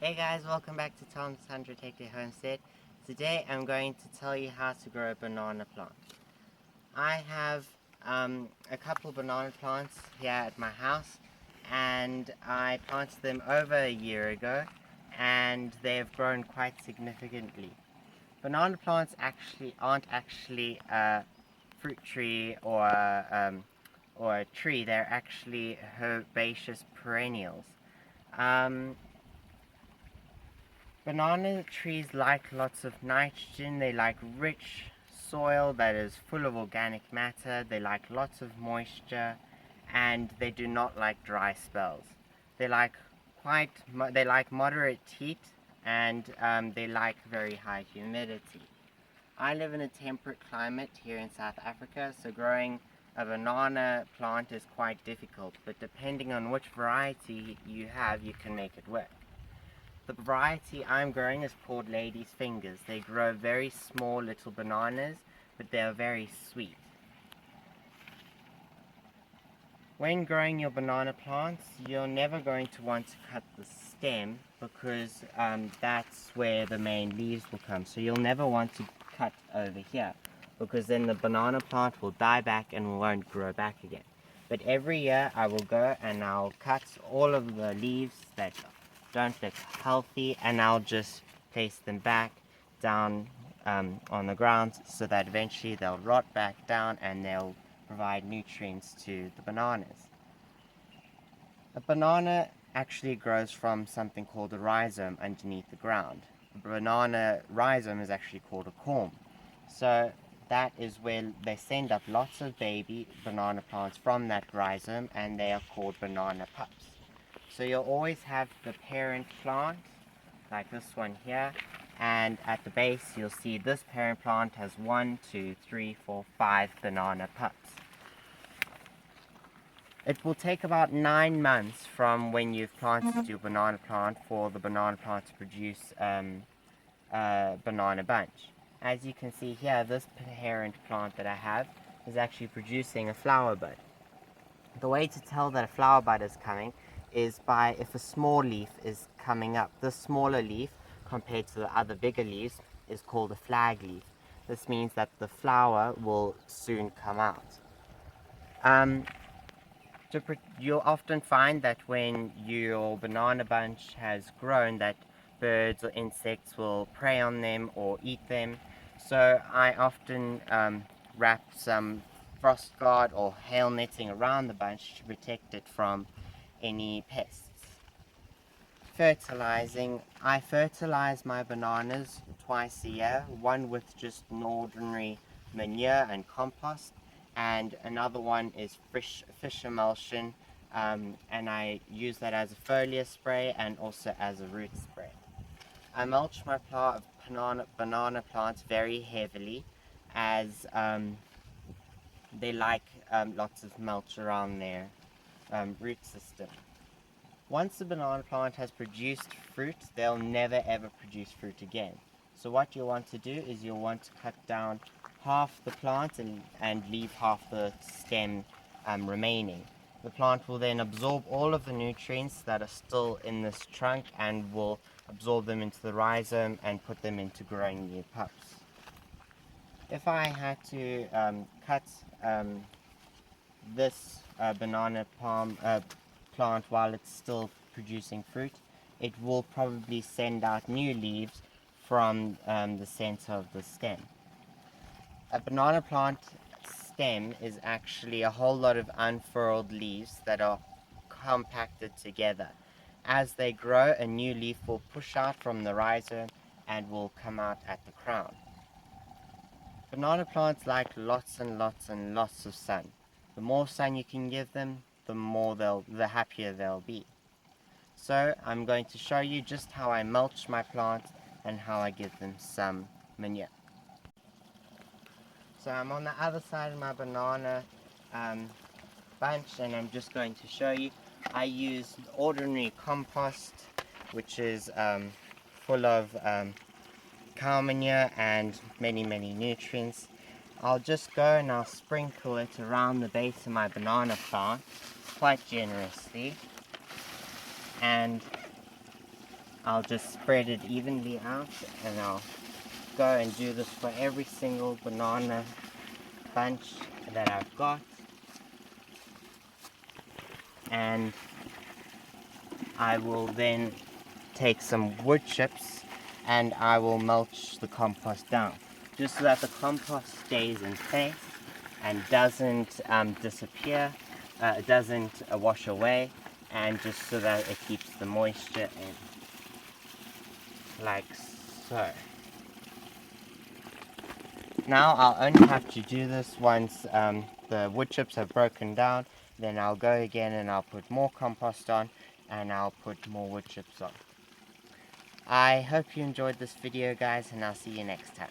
Hey guys, welcome back to Tom's 100 Hectare Homestead. Today I'm going to tell you how to grow a banana plant. I have a couple banana plants here at my house, and I planted them over a year ago and they have grown quite significantly. Banana plants aren't actually a fruit tree or a tree, they're actually herbaceous perennials. Um, Banana trees like lots of nitrogen, they like rich soil that is full of organic matter, they like lots of moisture, and they do not like dry spells. They like they like moderate heat, and they like very high humidity. I live in a temperate climate here in South Africa, so growing a banana plant is quite difficult, but depending on which variety you have, you can make it work. The variety I'm growing is called lady's fingers. They grow very small little bananas, but they are very sweet. When growing your banana plants, you're never going to want to cut the stem because that's where the main leaves will come. So you'll never want to cut over here because then the banana plant will die back and won't grow back again. But every year I will go and I'll cut all of the leaves that don't look healthy, and I'll just place them back down on the ground so that eventually they'll rot back down and they'll provide nutrients to the bananas. A banana actually grows from something called a rhizome underneath the ground. The banana rhizome is actually called a corm. So that is where they send up lots of baby banana plants from that rhizome, and they are called banana pups. So you'll always have the parent plant, like this one here, and at the base you'll see this parent plant has 1, 2, 3, 4, 5 banana pups. It will take about 9 months from when you've planted your banana plant for the banana plant to produce a banana bunch. As you can see here, this parent plant that I have is actually producing a flower bud. The way to tell that a flower bud is coming is by if a small leaf is coming up. This smaller leaf compared to the other bigger leaves is called a flag leaf. This means that the flower will soon come out. You'll often find that when your banana bunch has grown that birds or insects will prey on them or eat them. So I often wrap some frost guard or hail netting around the bunch to protect it from any pests. Fertilizing. I fertilize my bananas twice a year, one with just an ordinary manure and compost, and another one is fish emulsion, and I use that as a foliar spray and also as a root spray. I mulch my banana plants very heavily as they like lots of mulch around their root system. Once the banana plant has produced fruit, they'll never ever produce fruit again. So what you'll want to do is you'll want to cut down half the plant and leave half the stem remaining. The plant will then absorb all of the nutrients that are still in this trunk and will absorb them into the rhizome and put them into growing new pups. If I had to cut this banana plant while it's still producing fruit, it will probably send out new leaves from the center of the stem. A banana plant stem is actually a whole lot of unfurled leaves that are compacted together. As they grow, a new leaf will push out from the rhizome and will come out at the crown. Banana plants like lots and lots and lots of sun. The more sun you can give them, the happier they'll be. So I'm going to show you just how I mulch my plants and how I give them some manure. So I'm on the other side of my banana bunch, and I'm just going to show you. I use ordinary compost, which is full of cow manure and many nutrients. I'll just go and I'll sprinkle it around the base of my banana plant quite generously, and I'll just spread it evenly out, and I'll go and do this for every single banana bunch that I've got. And I will then take some wood chips and I will mulch the compost down, just so that the compost stays in place and doesn't disappear, doesn't wash away, and just so that it keeps the moisture in, like so. Now I'll only have to do this once the wood chips have broken down. Then I'll go again and I'll put more compost on, and I'll put more wood chips on. I hope you enjoyed this video, guys, and I'll see you next time.